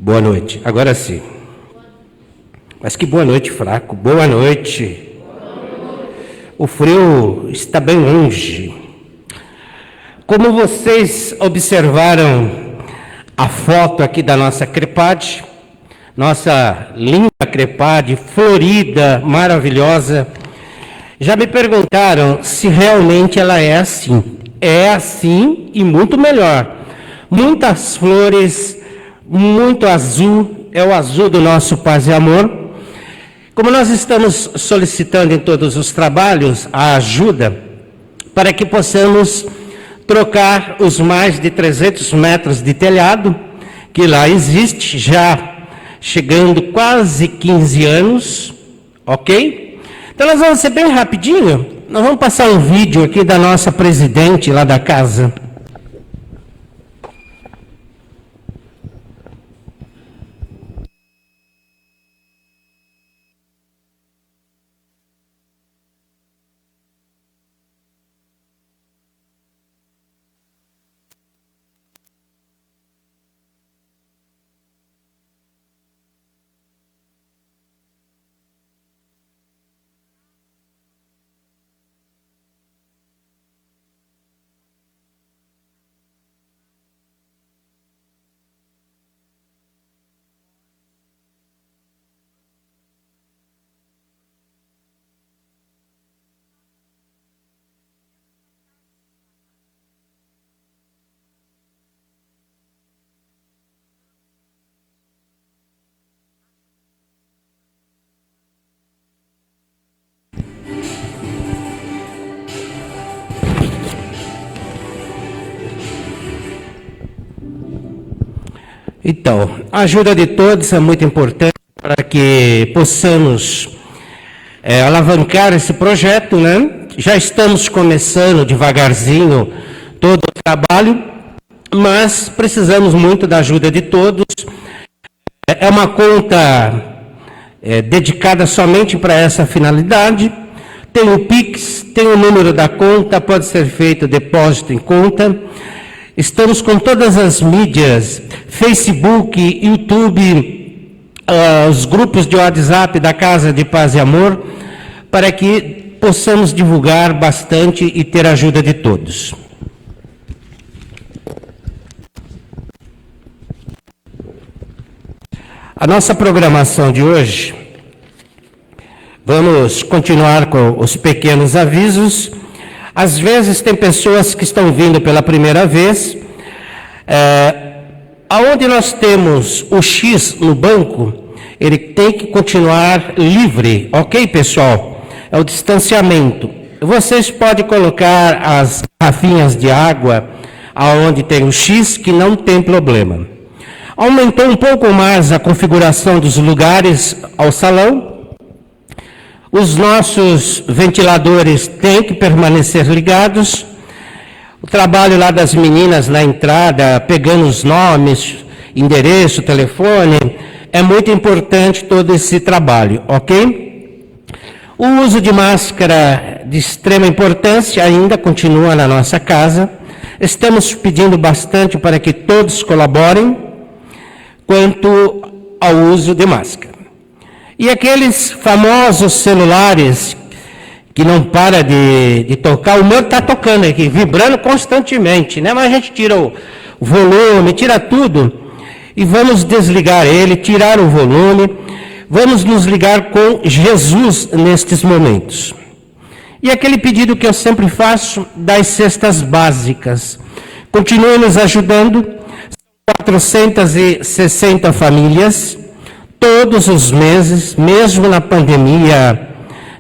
Boa noite. Agora sim. Mas que boa noite, fraco. Boa noite. O frio está bem longe. Como vocês observaram a foto aqui da nossa Crepad, nossa linda Crepad, florida, maravilhosa, já me perguntaram se realmente ela é assim. É assim e muito melhor. Muitas flores, muito azul, é o azul do nosso Paz e Amor. Como nós estamos solicitando em todos os trabalhos a ajuda para que possamos trocar os mais de 300 metros de telhado, que lá existe, já chegando quase 15 anos, ok? Então nós vamos ser bem rapidinho, nós vamos passar um vídeo aqui da nossa presidente lá da casa. Então, a ajuda de todos é muito importante para que possamos alavancar esse projeto, né? Já estamos começando devagarzinho todo o trabalho, mas precisamos muito da ajuda de todos. É uma conta dedicada somente para essa finalidade. Tem o Pix, tem o número da conta, pode ser feito depósito em conta. Estamos com todas as mídias, Facebook, YouTube, os grupos de WhatsApp da Casa de Paz e Amor, para que possamos divulgar bastante e ter a ajuda de todos. A nossa programação de hoje, vamos continuar com os pequenos avisos. Às vezes tem pessoas que estão vindo pela primeira vez, aonde nós temos o X no banco, ele tem que continuar livre, ok, pessoal? É o distanciamento. Vocês podem colocar as garrafinhas de água aonde tem o X, que não tem problema. Aumentou um pouco mais a configuração dos lugares ao salão. Os nossos ventiladores têm que permanecer ligados. O trabalho lá das meninas na entrada, pegando os nomes, endereço, telefone, é muito importante todo esse trabalho, ok? O uso de máscara de extrema importância ainda continua na nossa casa. Estamos pedindo bastante para que todos colaborem quanto ao uso de máscara. E aqueles famosos celulares que não para de tocar, o meu está tocando aqui, vibrando constantemente, né? Mas a gente tira o volume, tira tudo, e vamos desligar ele, tirar o volume, vamos nos ligar com Jesus nestes momentos. E aquele pedido que eu sempre faço das cestas básicas, continue nos ajudando, 460 famílias, todos os meses, mesmo na pandemia,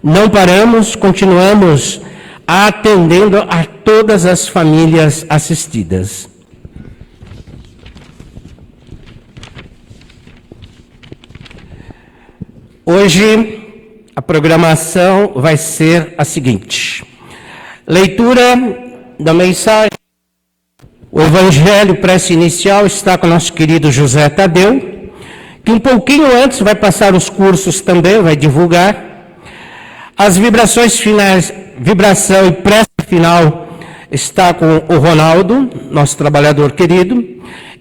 não paramos, continuamos atendendo a todas as famílias assistidas. Hoje, a programação vai ser a seguinte: leitura da mensagem. O Evangelho Prece Inicial está com o nosso querido José Tadeu, que um pouquinho antes vai passar os cursos também, vai divulgar. As vibrações finais, vibração e prece final está com o Ronaldo, nosso trabalhador querido.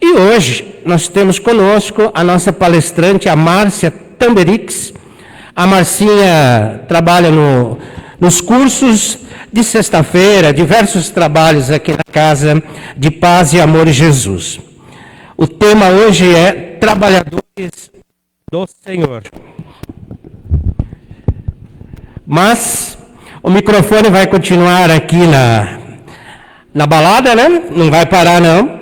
E hoje nós temos conosco a nossa palestrante, a Márcia Tamberix. A Marcinha trabalha nos cursos de sexta-feira, diversos trabalhos aqui na Casa de Paz e Amor em Jesus. O tema hoje é Trabalhadores do Senhor. Mas o microfone vai continuar aqui na balada, né? Não vai parar, não.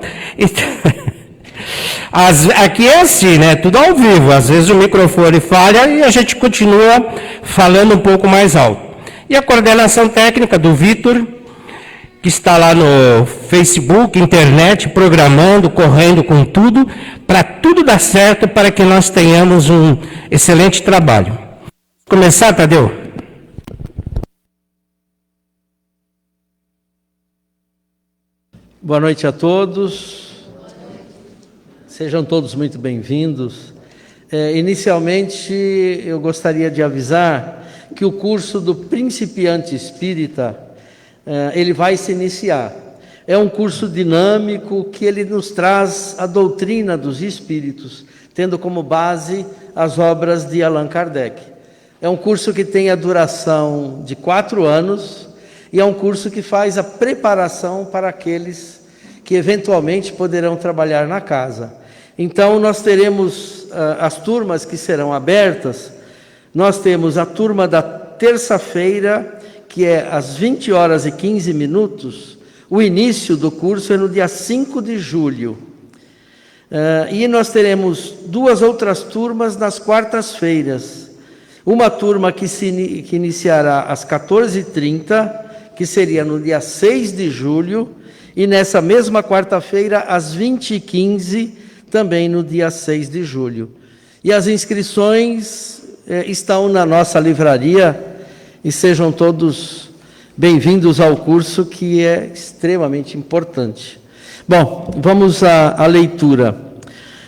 Aqui é assim, né? Tudo ao vivo. Às vezes o microfone falha e a gente continua falando um pouco mais alto. E a coordenação técnica do Vitor, que está lá no Facebook, internet, programando, correndo com tudo, para tudo dar certo, para que nós tenhamos um excelente trabalho. Vamos começar, Tadeu? Boa noite a todos. Sejam todos muito bem-vindos. Inicialmente, eu gostaria de avisar que o curso do Principiante Espírita, ele vai se iniciar. É um curso dinâmico que ele nos traz a doutrina dos Espíritos, tendo como base as obras de Allan Kardec. É um curso que tem a duração de 4 anos e é um curso que faz a preparação para aqueles que eventualmente poderão trabalhar na casa. Então, nós teremos as turmas que serão abertas. Nós temos a turma da terça-feira, que é às 20h15. O início do curso é no dia 5 de julho. E nós teremos 2 outras turmas nas quartas-feiras. Uma turma que iniciará às 14h30, que seria no dia 6 de julho, e nessa mesma quarta-feira, às 20h15, também no dia 6 de julho. E as inscrições estão na nossa livraria, e sejam todos bem-vindos ao curso, que é extremamente importante. Bom, vamos à leitura.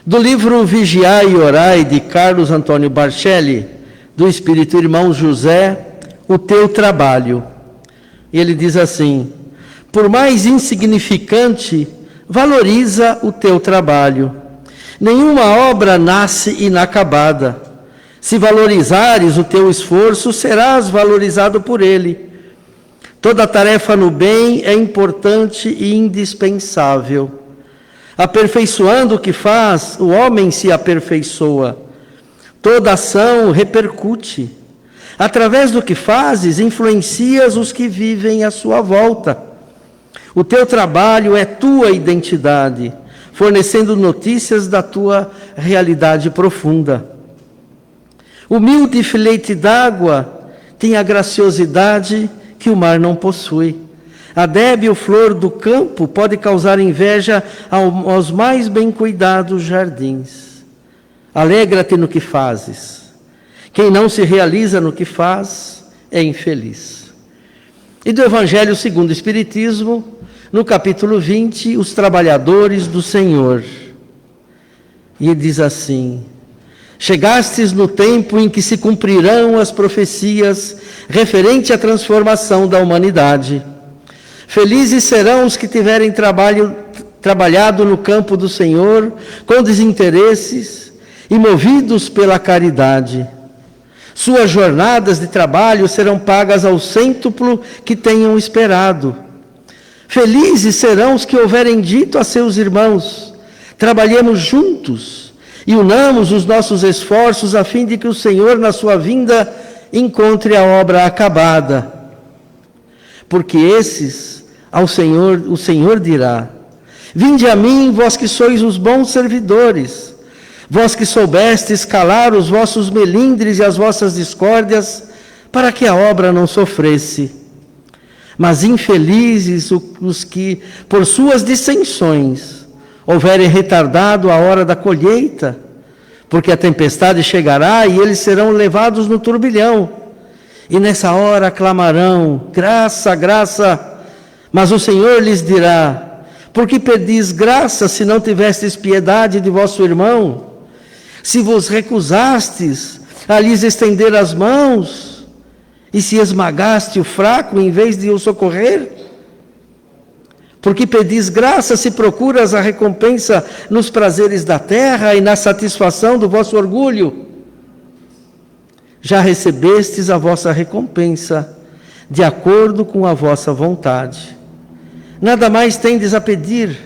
Do livro Vigiai e Orai, de Carlos Antônio Barcelli, do Espírito Irmão José, o teu trabalho. Ele diz assim: por mais insignificante, valoriza o teu trabalho. Nenhuma obra nasce inacabada. Se valorizares o teu esforço, serás valorizado por ele. Toda tarefa no bem é importante e indispensável. Aperfeiçoando o que faz, o homem se aperfeiçoa. Toda ação repercute. Através do que fazes, influencias os que vivem à sua volta. O teu trabalho é tua identidade, fornecendo notícias da tua realidade profunda. Humilde filete d'água tem a graciosidade que o mar não possui. A débil flor do campo pode causar inveja aos mais bem cuidados jardins. Alegra-te no que fazes. Quem não se realiza no que faz é infeliz. E do Evangelho segundo o Espiritismo, no capítulo 20, os trabalhadores do Senhor. E ele diz assim: chegastes no tempo em que se cumprirão as profecias referente à transformação da humanidade. Felizes serão os que tiverem trabalhado no campo do Senhor com desinteresses e movidos pela caridade. Suas jornadas de trabalho serão pagas ao cêntuplo que tenham esperado. Felizes serão os que houverem dito a seus irmãos: trabalhemos juntos e unamos os nossos esforços a fim de que o Senhor, na sua vinda, encontre a obra acabada. Porque esses, o Senhor dirá: vinde a mim, vós que sois os bons servidores, vós que soubestes calar os vossos melindres e as vossas discórdias, para que a obra não sofresse. Mas infelizes os que, por suas dissensões, houverem retardado a hora da colheita, porque a tempestade chegará e eles serão levados no turbilhão. E nessa hora clamarão: graça, graça. Mas o Senhor lhes dirá: por que pedis graça se não tivestes piedade de vosso irmão? Se vos recusastes a lhes estender as mãos, e se esmagaste o fraco em vez de o socorrer? Porque pedis graça se procuras a recompensa nos prazeres da terra e na satisfação do vosso orgulho. Já recebestes a vossa recompensa, de acordo com a vossa vontade. Nada mais tendes a pedir.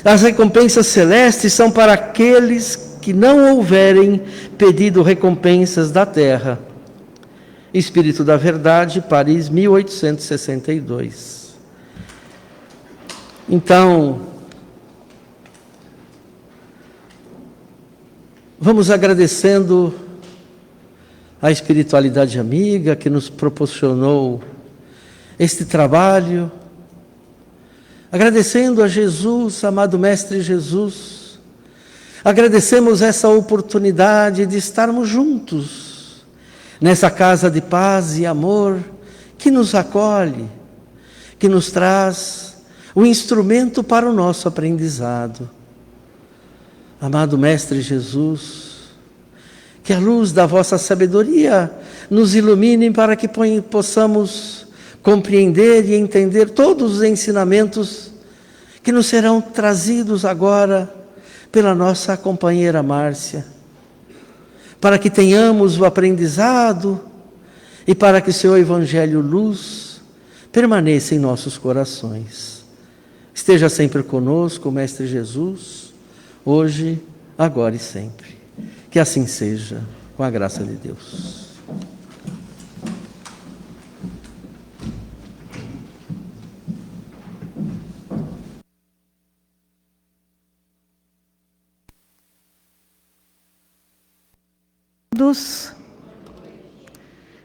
As recompensas celestes são para aqueles que não houverem pedido recompensas da terra. Espírito da Verdade, Paris, 1862. Então, vamos agradecendo a espiritualidade amiga que nos proporcionou este trabalho, agradecendo a Jesus, amado Mestre Jesus, agradecemos essa oportunidade de estarmos juntos, nessa casa de paz e amor, que nos acolhe, que nos traz o instrumento para o nosso aprendizado. Amado Mestre Jesus, que a luz da vossa sabedoria nos ilumine para que possamos compreender e entender todos os ensinamentos que nos serão trazidos agora pela nossa companheira Márcia, para que tenhamos o aprendizado e para que seu Evangelho Luz permaneça em nossos corações. Esteja sempre conosco, Mestre Jesus, hoje, agora e sempre. Que assim seja, com a graça de Deus.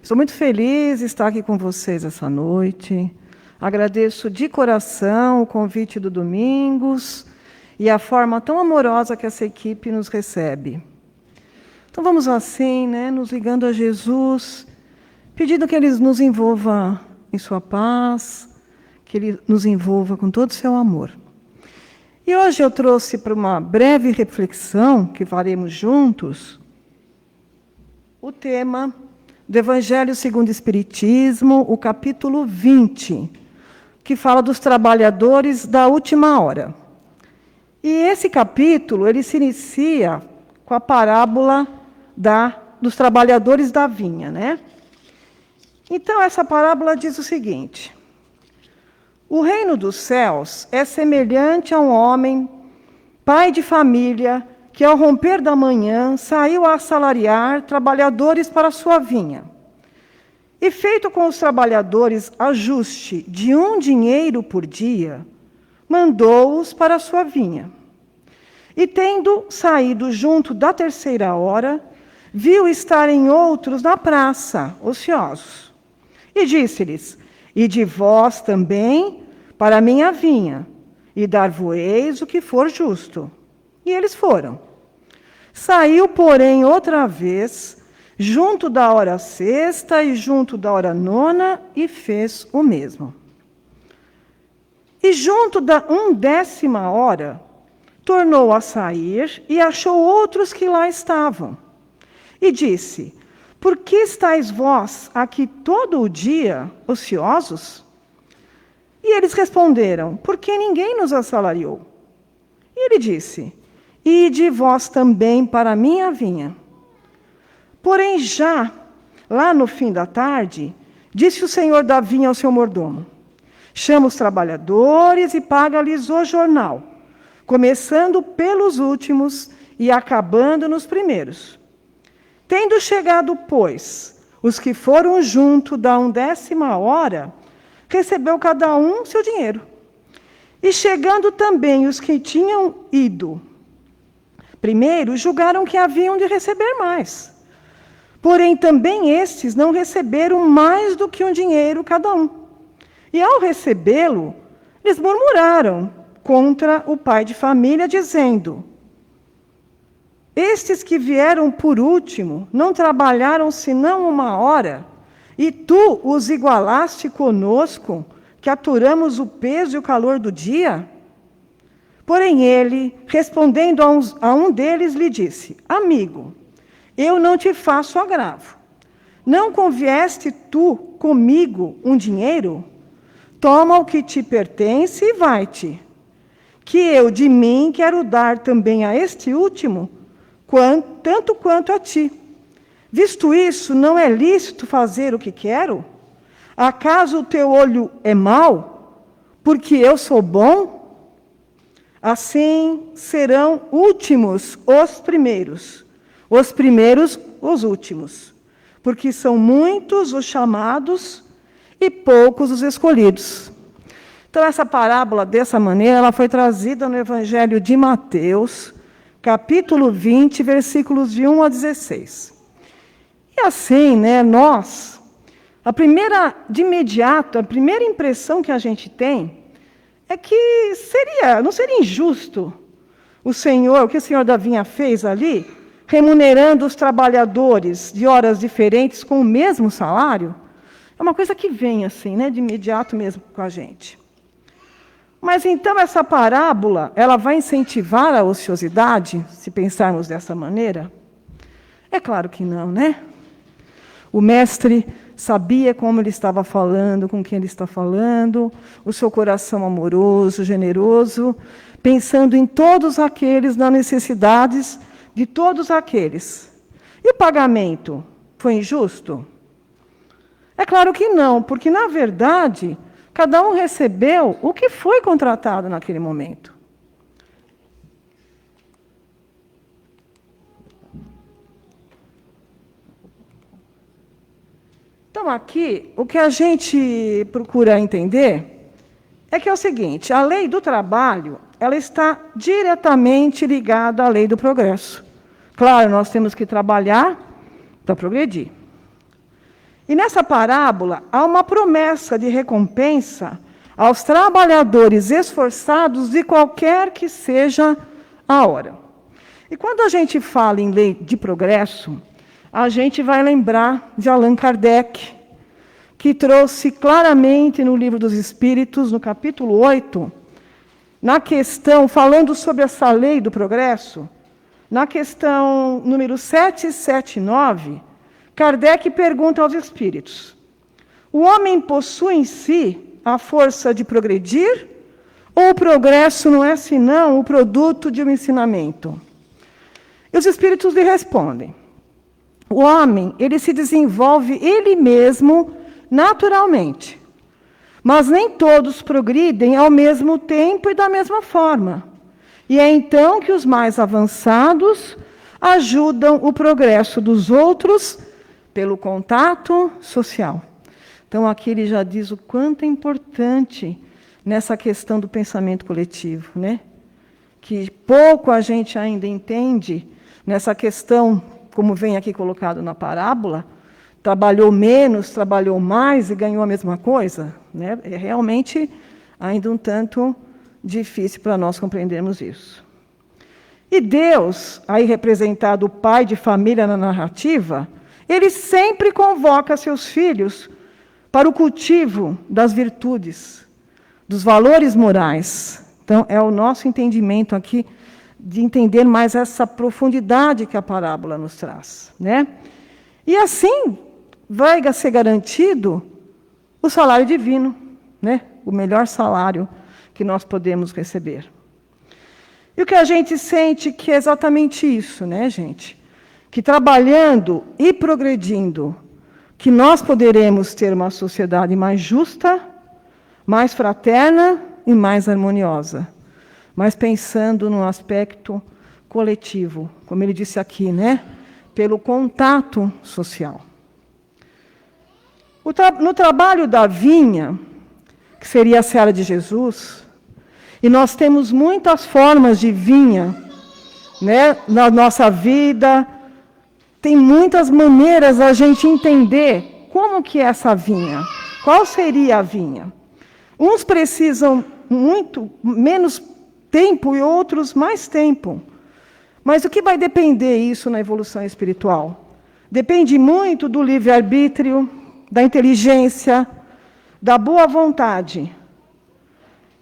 Estou muito feliz de estar aqui com vocês essa noite. Agradeço de coração o convite do Domingos e a forma tão amorosa que essa equipe nos recebe. Então vamos assim, nos ligando a Jesus, pedindo que Ele nos envolva em sua paz, que Ele nos envolva com todo o seu amor. E hoje eu trouxe para uma breve reflexão, que faremos juntos, o tema do Evangelho segundo o Espiritismo, o capítulo 20, que fala dos trabalhadores da última hora. E esse capítulo, ele se inicia com a parábola dos trabalhadores da vinha, Então, essa parábola diz o seguinte: o reino dos céus é semelhante a um homem, pai de família, que ao romper da manhã saiu a assalariar trabalhadores para a sua vinha. E feito com os trabalhadores ajuste de 1 dinheiro por dia, mandou-os para a sua vinha. E tendo saído junto da 3ª hora, viu estarem outros na praça, ociosos. E disse-lhes: ide vós também para a minha vinha, e dar-vos-eis o que for justo. E eles foram. Saiu, porém, outra vez, junto da hora 6ª e junto da hora 9ª, e fez o mesmo. E junto da 10ª hora, tornou a sair e achou outros que lá estavam. E disse: por que estáis vós aqui todo o dia ociosos? E eles responderam: porque ninguém nos assalariou. E ele disse: ide vós também para a minha vinha. Porém, já lá no fim da tarde, disse o senhor da vinha ao seu mordomo: chama os trabalhadores e paga-lhes o jornal, começando pelos últimos e acabando nos primeiros. Tendo chegado, pois, os que foram junto da 10ª hora, recebeu cada um seu dinheiro. E chegando também os que tinham ido primeiro, julgaram que haviam de receber mais. Porém, também estes não receberam mais do que 1 dinheiro cada um. E ao recebê-lo, eles murmuraram contra o pai de família, dizendo: estes que vieram por último não trabalharam senão 1 hora, e tu os igualaste conosco, que aturamos o peso e o calor do dia? Porém ele, respondendo a um deles, lhe disse: amigo, eu não te faço agravo. Não convieste tu comigo 1 dinheiro? toma o que te pertence e vai-te, que eu de mim quero dar também a este último, tanto quanto a ti. Visto isso, não é lícito fazer o que quero? Acaso o teu olho é mau, porque eu sou bom? Assim serão últimos os primeiros os últimos, porque são muitos os chamados e poucos os escolhidos. Então, essa parábola, dessa maneira, ela foi trazida no Evangelho de Mateus, capítulo 20, versículos de 1 a 16. E assim, de imediato, a primeira impressão que a gente tem é que não seria injusto o que o Senhor da vinha fez ali, remunerando os trabalhadores de horas diferentes com o mesmo salário. É uma coisa que vem assim, de imediato mesmo com a gente. Mas então essa parábola, ela vai incentivar a ociosidade, se pensarmos dessa maneira? É claro que não, O mestre sabia como ele estava falando, com quem ele está falando, o seu coração amoroso, generoso, pensando em todos aqueles, nas necessidades de todos aqueles. E o pagamento foi injusto? É claro que não, porque, na verdade, cada um recebeu o que foi contratado naquele momento. Então, aqui, o que a gente procura entender é que é o seguinte: a lei do trabalho, ela está diretamente ligada à lei do progresso. Claro, nós temos que trabalhar para progredir. E nessa parábola, há uma promessa de recompensa aos trabalhadores esforçados de qualquer que seja a hora. E quando a gente fala em lei de progresso, a gente vai lembrar de Allan Kardec, que trouxe claramente no Livro dos Espíritos, no capítulo 8, na questão, falando sobre essa lei do progresso, na questão número 779, Kardec pergunta aos espíritos: o homem possui em si a força de progredir, ou o progresso não é senão o produto de um ensinamento? E os espíritos lhe respondem: o homem, ele se desenvolve ele mesmo naturalmente, mas nem todos progridem ao mesmo tempo e da mesma forma. E é então que os mais avançados ajudam o progresso dos outros pelo contato social. Então, aqui ele já diz o quanto é importante nessa questão do pensamento coletivo, que pouco a gente ainda entende nessa questão, como vem aqui colocado na parábola, trabalhou menos, trabalhou mais e ganhou a mesma coisa. É realmente ainda um tanto difícil para nós compreendermos isso. E Deus, aí representado o pai de família na narrativa, ele sempre convoca seus filhos para o cultivo das virtudes, dos valores morais. Então, é o nosso entendimento aqui de entender mais essa profundidade que a parábola nos traz. E assim vai ser garantido o salário divino, o melhor salário que nós podemos receber. E o que a gente sente que é exatamente isso, gente? Que trabalhando e progredindo, que nós poderemos ter uma sociedade mais justa, mais fraterna e mais harmoniosa. Mas pensando no aspecto coletivo, como ele disse aqui, pelo contato social. No trabalho da vinha, que seria a seara de Jesus, e nós temos muitas formas de vinha, na nossa vida, tem muitas maneiras a gente entender como que é essa vinha, qual seria a vinha. Uns precisam muito menos tempo e outros mais tempo. Mas o que vai depender isso na evolução espiritual? Depende muito do livre-arbítrio, da inteligência, da boa vontade.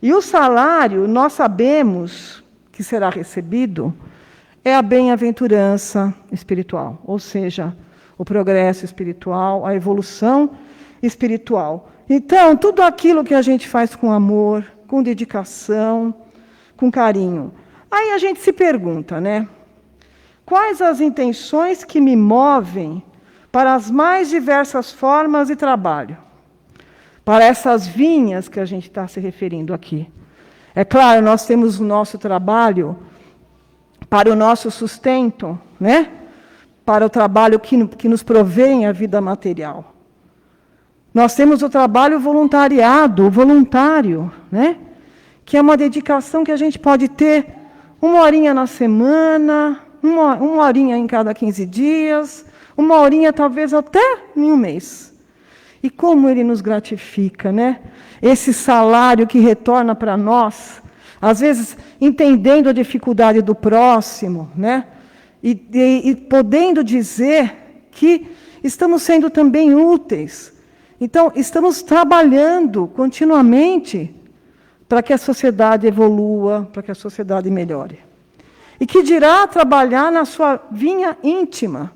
E o salário, nós sabemos que será recebido, é a bem-aventurança espiritual, ou seja, o progresso espiritual, a evolução espiritual. Então, tudo aquilo que a gente faz com amor, com dedicação, com carinho. Aí a gente se pergunta, né? Quais as intenções que me movem para as mais diversas formas de trabalho? Para essas vinhas que a gente está se referindo aqui. É claro, nós temos o nosso trabalho para o nosso sustento, né? Para o trabalho que nos provém a vida material. Nós temos o trabalho voluntariado, o voluntário, né? Que é uma dedicação que a gente pode ter 1 horinha na semana, uma horinha em cada 15 dias, 1 horinha talvez até em um mês. E como ele nos gratifica, né? Esse salário que retorna para nós, às vezes entendendo a dificuldade do próximo, né? E podendo dizer que estamos sendo também úteis. Então, estamos trabalhando continuamente para que a sociedade evolua, para que a sociedade melhore. E que dirá trabalhar na sua vinha íntima,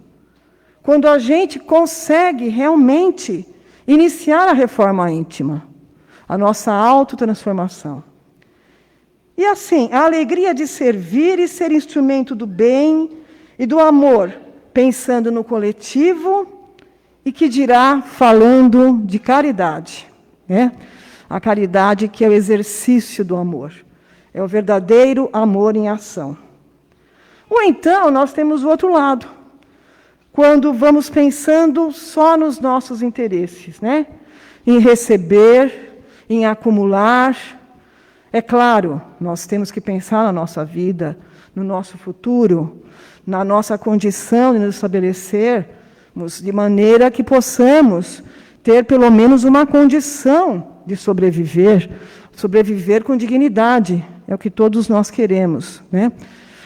quando a gente consegue realmente iniciar a reforma íntima, a nossa autotransformação. E assim, a alegria de servir e ser instrumento do bem e do amor, pensando no coletivo, e que dirá falando de caridade, né? A caridade que é o exercício do amor, é o verdadeiro amor em ação. Ou então, nós temos o outro lado, quando vamos pensando só nos nossos interesses, né? Em receber, em acumular. É claro, nós temos que pensar na nossa vida, no nosso futuro, na nossa condição de nos estabelecermos de maneira que possamos ter pelo menos uma condição de sobreviver, sobreviver com dignidade, é o que todos nós queremos, né?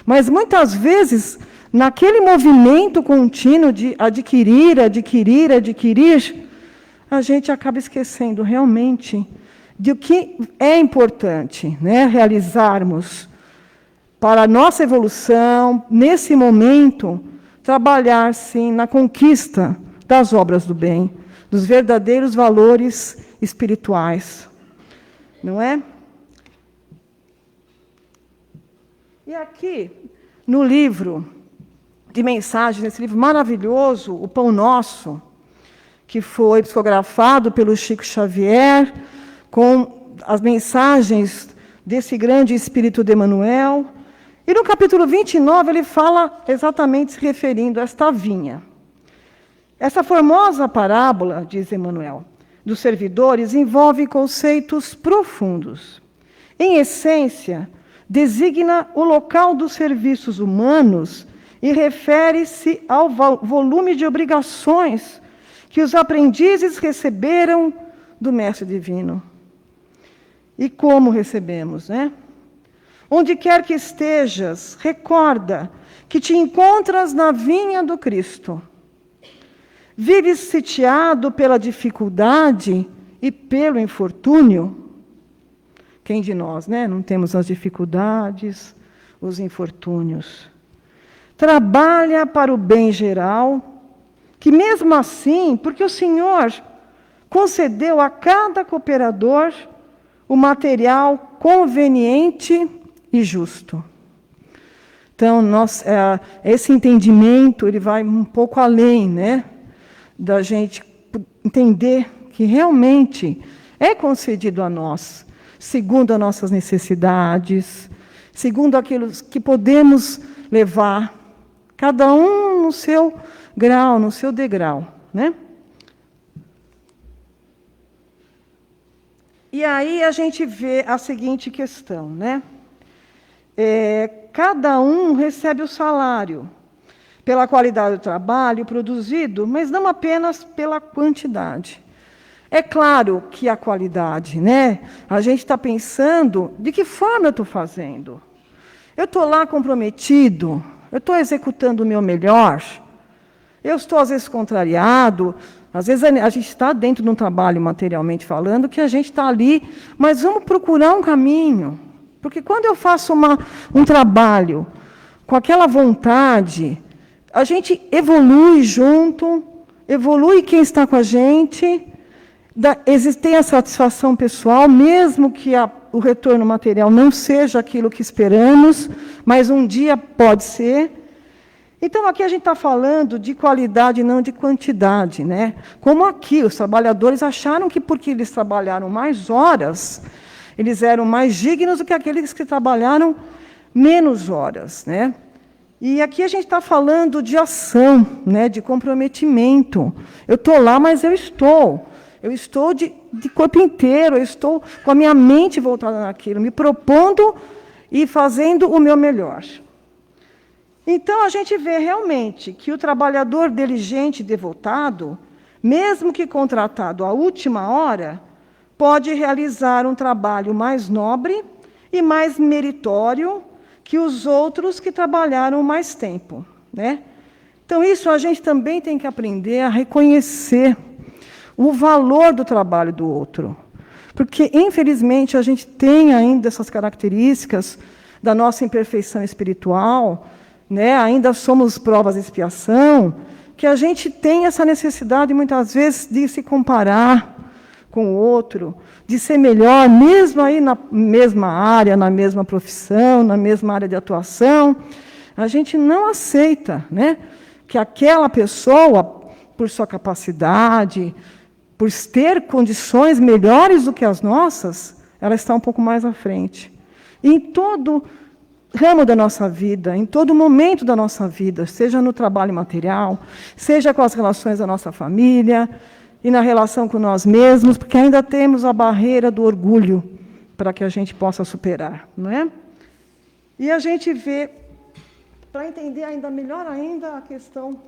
Mas muitas vezes, naquele movimento contínuo de adquirir, a gente acaba esquecendo realmente de o que é importante, né, realizarmos para a nossa evolução, nesse momento, trabalhar, sim, na conquista das obras do bem, dos verdadeiros valores espirituais, não é? E aqui, no livro de mensagens, nesse livro maravilhoso, O Pão Nosso, que foi psicografado pelo Chico Xavier, com as mensagens desse grande espírito de Emmanuel. E no capítulo 29, ele fala exatamente se referindo a esta vinha. Essa formosa parábola, diz Emmanuel, dos servidores, envolve conceitos profundos. Em essência, designa o local dos serviços humanos e refere-se ao volume de obrigações que os aprendizes receberam do Mestre Divino. E como recebemos, né? Onde quer que estejas, recorda que te encontras na vinha do Cristo. Vives sitiado pela dificuldade e pelo infortúnio. Quem de nós, né? Não temos as dificuldades, os infortúnios. Trabalha para o bem geral, que mesmo assim, porque o Senhor concedeu a cada cooperador o material conveniente e justo. Então, esse entendimento ele vai um pouco além, né, da gente entender que realmente é concedido a nós, segundo as nossas necessidades, segundo aquilo que podemos levar, cada um no seu grau, no seu degrau, né? E aí a gente vê a seguinte questão, né? Cada um recebe o salário pela qualidade do trabalho produzido, mas não apenas pela quantidade. É claro que a qualidade, né? A gente está pensando de que forma eu estou fazendo. Eu estou lá comprometido, eu estou executando o meu melhor, eu estou às vezes contrariado, às vezes a gente está dentro de um trabalho materialmente falando que a gente está ali, mas vamos procurar um caminho. Porque quando eu faço um trabalho com aquela vontade, a gente evolui junto, evolui quem está com a gente, Tem a satisfação pessoal, mesmo que o retorno material não seja aquilo que esperamos, mas um dia pode ser. Então, aqui a gente está falando de qualidade, não de quantidade, né? Como aqui, os trabalhadores acharam que porque eles trabalharam mais horas, eles eram mais dignos do que aqueles que trabalharam menos horas, né? E aqui a gente está falando de ação, né? De comprometimento. Eu estou lá, mas eu estou. Eu estou de corpo inteiro, eu estou com a minha mente voltada naquilo, me propondo e fazendo o meu melhor. Então, a gente vê realmente que o trabalhador diligente e devotado, mesmo que contratado à última hora, pode realizar um trabalho mais nobre e mais meritório que os outros que trabalharam mais tempo, né? Então, isso a gente também tem que aprender a reconhecer o valor do trabalho do outro. Porque, infelizmente, a gente tem ainda essas características da nossa imperfeição espiritual, né? Ainda somos provas de expiação, que a gente tem essa necessidade, muitas vezes, de se comparar com o outro, de ser melhor, mesmo aí na mesma área, na mesma profissão, na mesma área de atuação. A gente não aceita, né, que aquela pessoa, por sua capacidade, por ter condições melhores do que as nossas, ela está um pouco mais à frente. E em todo ramo da nossa vida, em todo momento da nossa vida, seja no trabalho material, seja com as relações da nossa família e na relação com nós mesmos, porque ainda temos a barreira do orgulho para que a gente possa superar, não é? E a gente vê, para entender ainda melhor ainda a questão.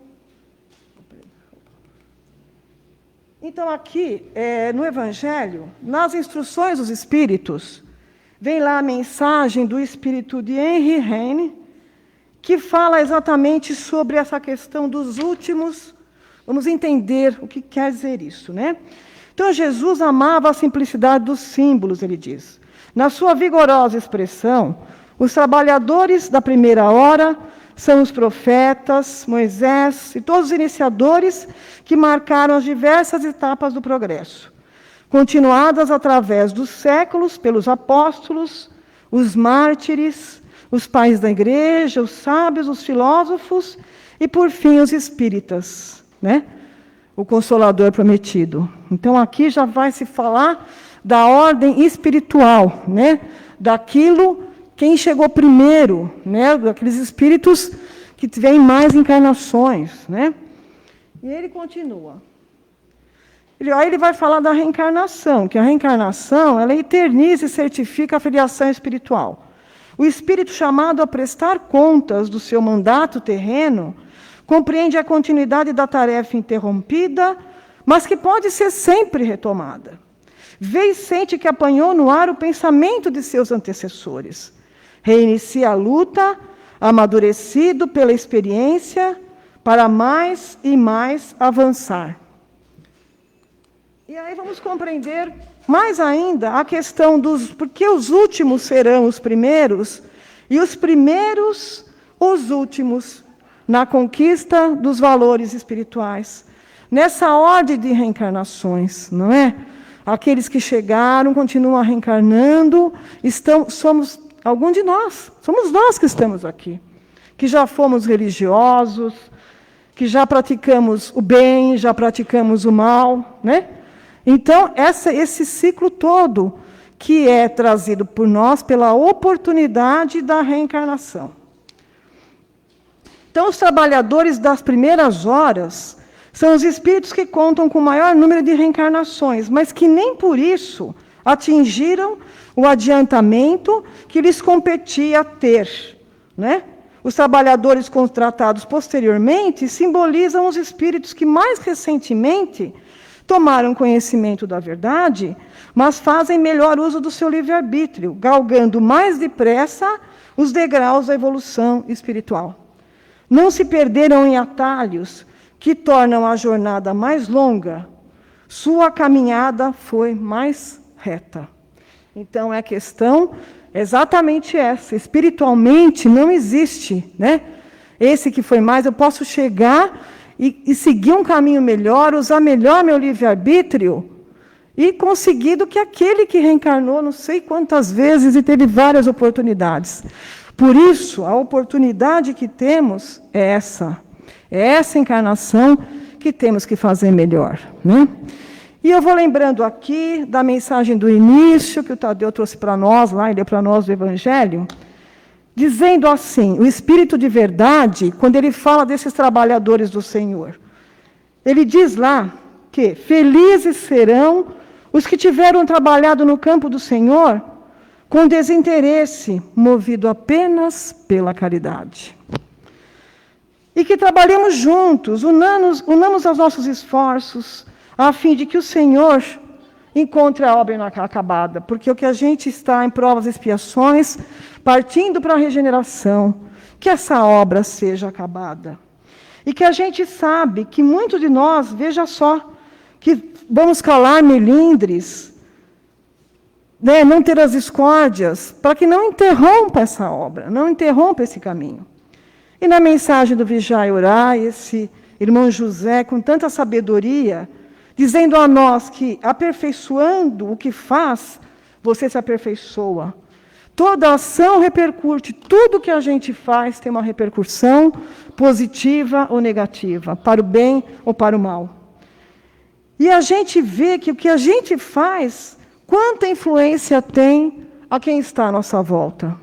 Então, aqui, no Evangelho, nas instruções dos Espíritos, vem lá a mensagem do espírito de Henri Heine, que fala exatamente sobre essa questão dos últimos. Vamos entender o que quer dizer isso, né? Então, Jesus amava a simplicidade dos símbolos, ele diz. Na sua vigorosa expressão, os trabalhadores da primeira hora são os profetas, Moisés e todos os iniciadores que marcaram as diversas etapas do progresso, continuadas através dos séculos pelos apóstolos, os mártires, os pais da igreja, os sábios, os filósofos e, por fim, os espíritas, né? O Consolador prometido. Então, aqui já vai se falar da ordem espiritual, né? Daquilo, quem chegou primeiro, né? Daqueles espíritos que vêm mais encarnações, né? E ele continua. Aí ele vai falar da reencarnação, que a reencarnação, ela eterniza e certifica a filiação espiritual. O espírito chamado a prestar contas do seu mandato terreno compreende a continuidade da tarefa interrompida, mas que pode ser sempre retomada. Vê e sente que apanhou no ar o pensamento de seus antecessores. Reinicia a luta, amadurecido pela experiência, para mais e mais avançar. E aí vamos compreender mais ainda a questão dos... Porque os últimos serão os primeiros, e os primeiros os últimos, na conquista dos valores espirituais. Nessa ordem de reencarnações, não é? Aqueles que chegaram, continuam reencarnando, somos algum de nós, somos nós que estamos aqui, que já fomos religiosos, que já praticamos o bem, já praticamos o mal, né? Então, esse ciclo todo que é trazido por nós pela oportunidade da reencarnação. Então, os trabalhadores das primeiras horas são os espíritos que contam com o maior número de reencarnações, mas que nem por isso atingiram o adiantamento que lhes competia ter, né? Os trabalhadores contratados posteriormente simbolizam os espíritos que mais recentemente tomaram conhecimento da verdade, mas fazem melhor uso do seu livre-arbítrio, galgando mais depressa os degraus da evolução espiritual. Não se perderam em atalhos que tornam a jornada mais longa, sua caminhada foi mais reta. Então, a questão é exatamente essa. Espiritualmente não existe, né? Esse que foi mais, eu posso chegar e seguir um caminho melhor, usar melhor meu livre-arbítrio, e conseguido que aquele que reencarnou não sei quantas vezes e teve várias oportunidades. Por isso, a oportunidade que temos é essa encarnação que temos que fazer melhor, né? E eu vou lembrando aqui da mensagem do início, que o Tadeu trouxe para nós, lá, ele leu para nós o Evangelho, dizendo assim, o Espírito de verdade, quando ele fala desses trabalhadores do Senhor, ele diz lá que felizes serão os que tiveram trabalhado no campo do Senhor com desinteresse, movido apenas pela caridade. E que trabalhemos juntos, unamos os nossos esforços, a fim de que o Senhor encontre a obra inacabada, porque o que a gente está em provas e expiações, partindo para a regeneração, que essa obra seja acabada. E que a gente sabe que muitos de nós, veja só, que vamos calar melindres, né, não ter as discórdias, para que não interrompa essa obra, não interrompa esse caminho. E na mensagem do Vigiai e Orai, esse irmão José, com tanta sabedoria, dizendo a nós que, aperfeiçoando o que faz, você se aperfeiçoa. Toda ação repercute, tudo que a gente faz tem uma repercussão positiva ou negativa, para o bem ou para o mal. E a gente vê que o que a gente faz, quanta influência tem a quem está à nossa volta,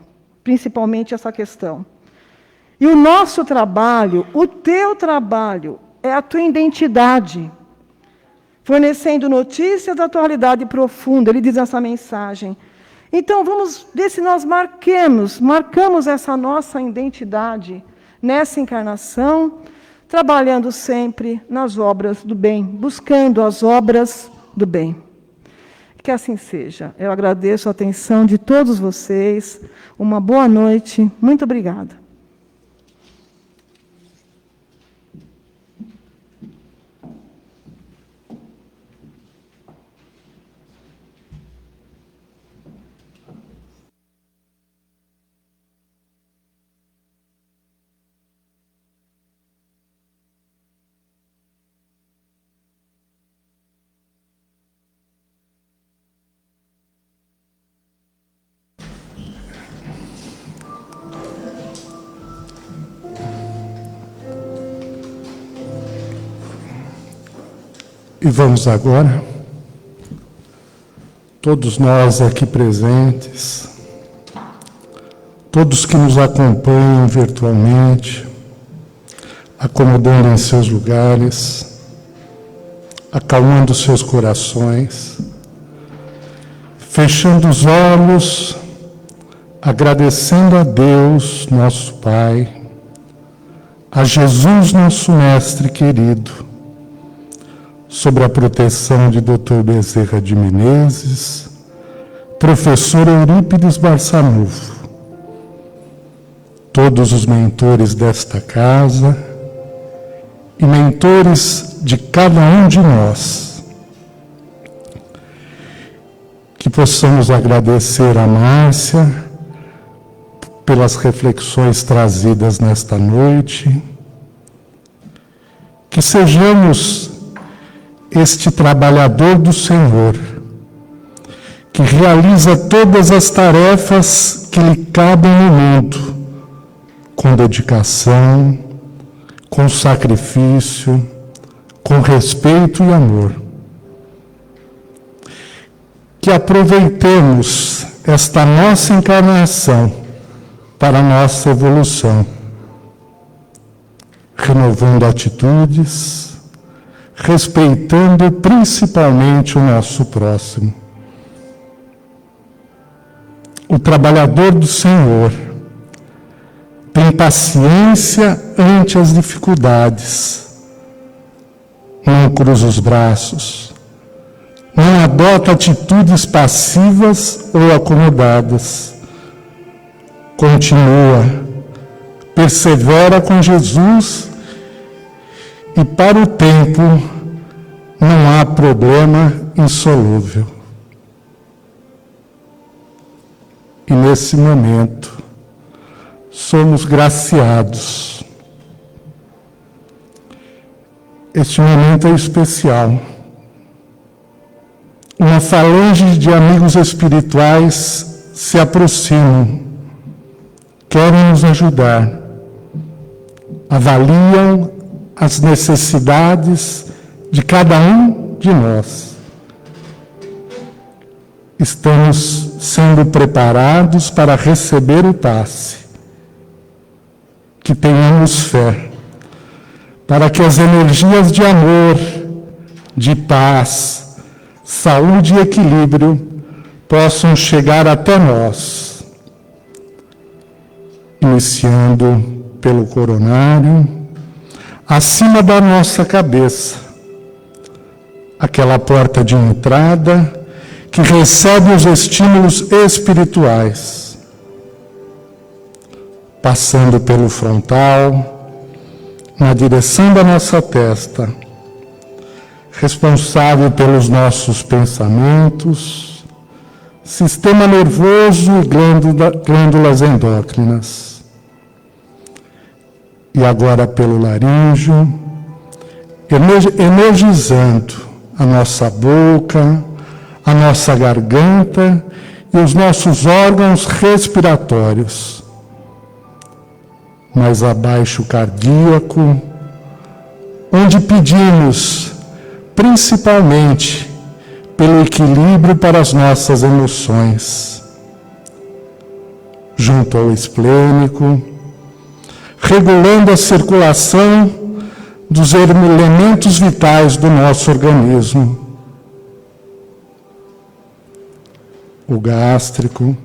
principalmente essa questão. E o nosso trabalho, o teu trabalho, é a tua identidade, fornecendo notícias da atualidade profunda, ele diz nessa mensagem. Então, vamos ver se nós marcamos essa nossa identidade nessa encarnação, trabalhando sempre nas obras do bem, buscando as obras do bem. Que assim seja. Eu agradeço a atenção de todos vocês. Uma boa noite. Muito obrigada. E vamos agora, todos nós aqui presentes, todos que nos acompanham virtualmente, acomodando em seus lugares, acalmando seus corações, fechando os olhos, agradecendo a Deus, nosso Pai, a Jesus, nosso Mestre querido, sobre a proteção de Dr. Bezerra de Menezes, professor Eurípides Barçanufo, todos os mentores desta casa e mentores de cada um de nós. Que possamos agradecer a Márcia pelas reflexões trazidas nesta noite, que sejamos este trabalhador do Senhor, que realiza todas as tarefas que lhe cabem no mundo, com dedicação, com sacrifício, com respeito e amor. Que aproveitemos esta nossa encarnação para a nossa evolução, renovando atitudes, respeitando principalmente o nosso próximo. O trabalhador do Senhor tem paciência ante as dificuldades, não cruza os braços, não adota atitudes passivas ou acomodadas, continua, persevera com Jesus. E para o tempo não há problema insolúvel. E nesse momento somos graciados. Este momento é especial. uma falange de amigos espirituais se aproximam, querem nos ajudar, avaliam as necessidades de cada um de nós. Estamos sendo preparados para receber o passe. Que tenhamos fé, para que as energias de amor, de paz, saúde e equilíbrio possam chegar até nós. Iniciando pelo coronário, acima da nossa cabeça, aquela porta de entrada que recebe os estímulos espirituais, passando pelo frontal, na direção da nossa testa, responsável pelos nossos pensamentos, sistema nervoso e glândulas endócrinas. E agora pelo laríngeo, energizando a nossa boca, a nossa garganta e os nossos órgãos respiratórios. Mais abaixo o cardíaco, onde pedimos, principalmente, pelo equilíbrio para as nossas emoções. Junto ao esplênico, regulando a circulação dos elementos vitais do nosso organismo. O gástrico,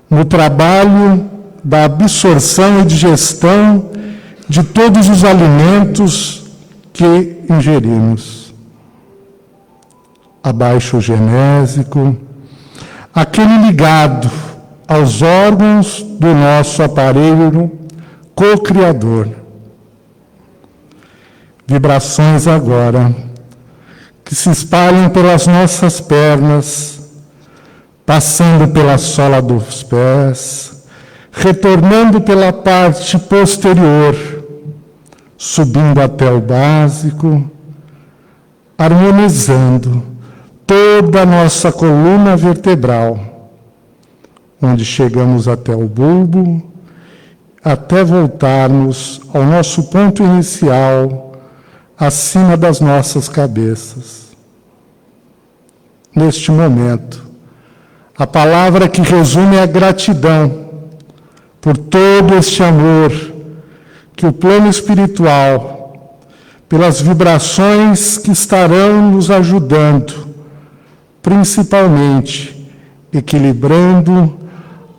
no trabalho da absorção e digestão de todos os alimentos que ingerimos. Abaixo o genésico, aquele ligado aos órgãos do nosso aparelho co-criador. Vibrações agora, que se espalham pelas nossas pernas, passando pela sola dos pés, retornando pela parte posterior, subindo até o básico, harmonizando toda a nossa coluna vertebral, onde chegamos até o bulbo, até voltarmos ao nosso ponto inicial, acima das nossas cabeças. Neste momento, a palavra que resume é a gratidão por todo este amor que o plano espiritual, pelas vibrações que estarão nos ajudando, principalmente equilibrando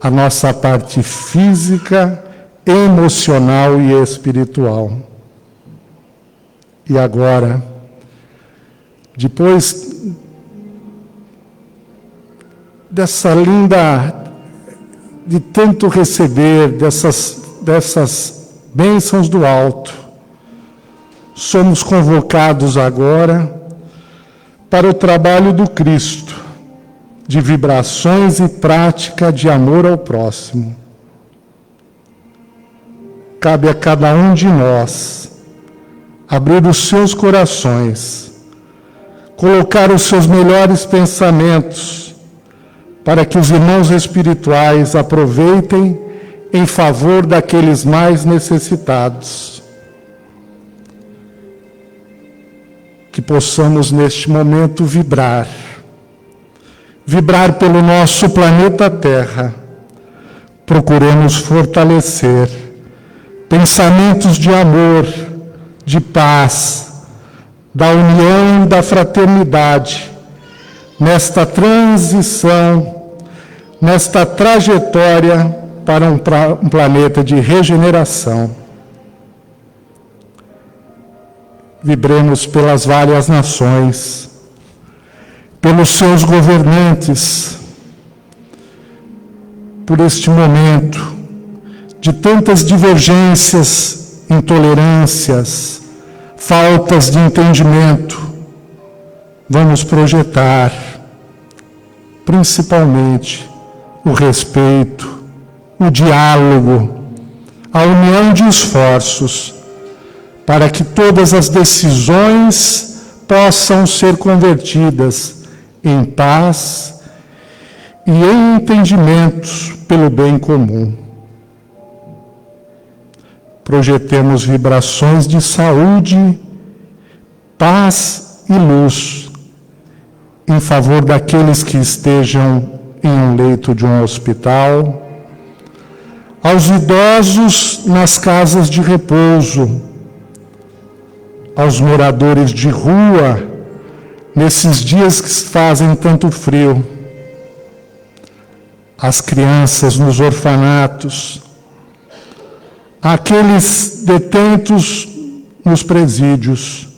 a nossa parte física, emocional e espiritual. E agora, depois dessa linda, de tanto receber dessas bênçãos do alto, somos convocados agora para o trabalho do Cristo, de vibrações e prática de amor ao próximo. Cabe a cada um de nós abrir os seus corações, colocar os seus melhores pensamentos, para que os irmãos espirituais aproveitem em favor daqueles mais necessitados. Que possamos neste momento vibrar pelo nosso planeta Terra. Procuremos fortalecer pensamentos de amor, de paz, da união e da fraternidade, nesta transição, nesta trajetória para um planeta de regeneração. Vibremos pelas várias nações, pelos seus governantes, por este momento de tantas divergências, intolerâncias, faltas de entendimento. Vamos projetar, principalmente, o respeito, o diálogo, a união de esforços, para que todas as decisões possam ser convertidas em paz e em entendimento pelo bem comum. Projetemos vibrações de saúde, paz e luz em favor daqueles que estejam em um leito de um hospital, aos idosos nas casas de repouso, aos moradores de rua nesses dias que fazem tanto frio, às crianças nos orfanatos, àqueles detentos nos presídios,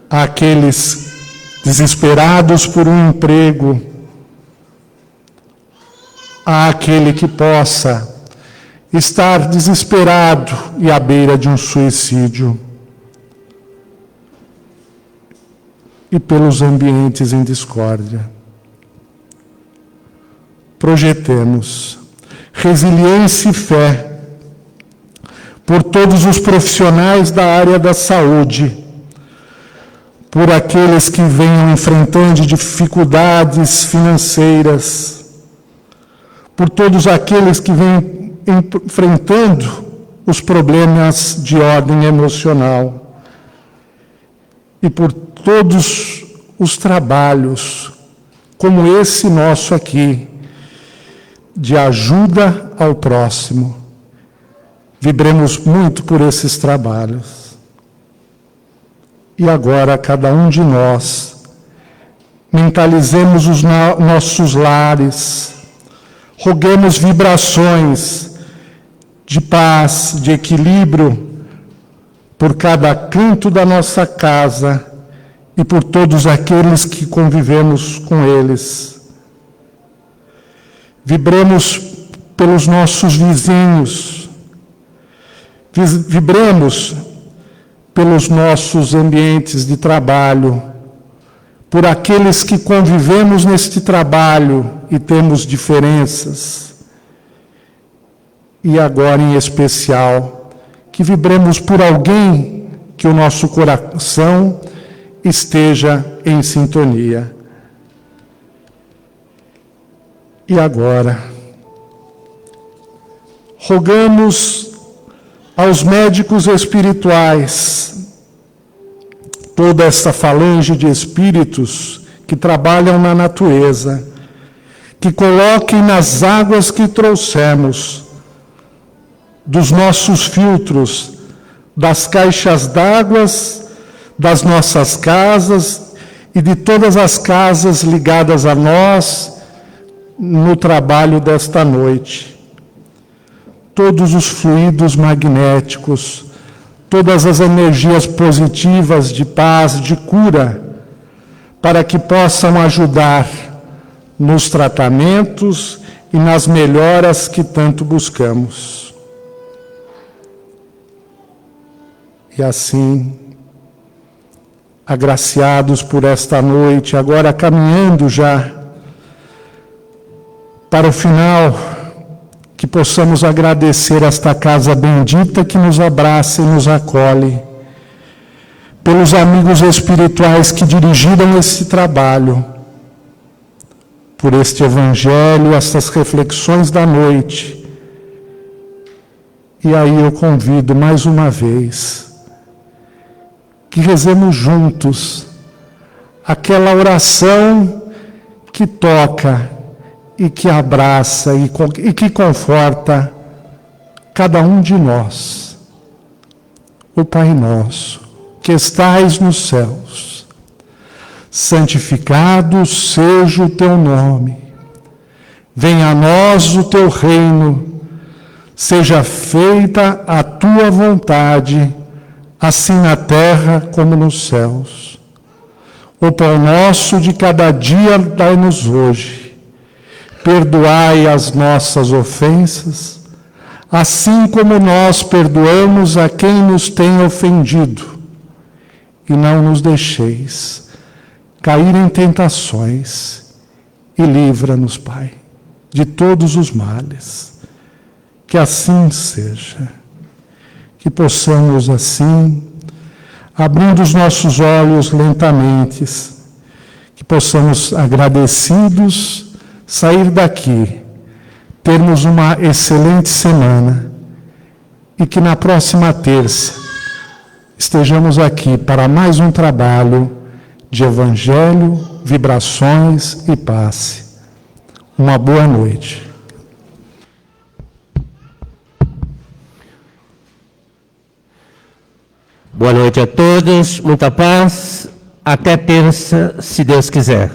àqueles desesperados por um emprego, àquele que possa estar desesperado e à beira de um suicídio, e pelos ambientes em discórdia. Projetemos resiliência e fé por todos os profissionais da área da saúde, por aqueles que venham enfrentando dificuldades financeiras, por todos aqueles que vêm enfrentando os problemas de ordem emocional e por todos os trabalhos, como esse nosso aqui, de ajuda ao próximo. Vibremos muito por esses trabalhos. E agora, cada um de nós, mentalizemos os nossos lares, roguemos vibrações de paz, de equilíbrio, por cada canto da nossa casa e por todos aqueles que convivemos com eles. Vibremos pelos nossos vizinhos, vibremos pelos nossos ambientes de trabalho, por aqueles que convivemos neste trabalho e temos diferenças. E agora, em especial, que vibremos por alguém que o nosso coração esteja em sintonia. E agora, rogamos aos médicos espirituais, toda essa falange de espíritos que trabalham na natureza, que coloquem nas águas que trouxemos, dos nossos filtros, das caixas d'água, das nossas casas e de todas as casas ligadas a nós no trabalho desta noite. Todos os fluidos magnéticos, todas as energias positivas de paz, de cura, para que possam ajudar nos tratamentos e nas melhoras que tanto buscamos. E assim, agraciados por esta noite, agora caminhando já para o final, que possamos agradecer esta casa bendita que nos abraça e nos acolhe, pelos amigos espirituais que dirigiram esse trabalho, por este evangelho, essas reflexões da noite. E aí eu convido mais uma vez que rezemos juntos aquela oração que toca e que abraça e que conforta cada um de nós. O Pai nosso, que estais nos céus, santificado seja o teu nome. Venha a nós o teu reino, seja feita a tua vontade, assim na terra como nos céus. O pão nosso de cada dia dai-nos hoje. Perdoai as nossas ofensas, assim como nós perdoamos a quem nos tem ofendido. E não nos deixeis cair em tentações, e livra-nos, Pai, de todos os males. Que assim seja. Que possamos assim, abrindo os nossos olhos lentamente, que possamos, agradecidos, sair daqui, termos uma excelente semana e que na próxima terça estejamos aqui para mais um trabalho de Evangelho, vibrações e paz. Uma boa noite. Boa noite a todos, muita paz. Até terça, se Deus quiser.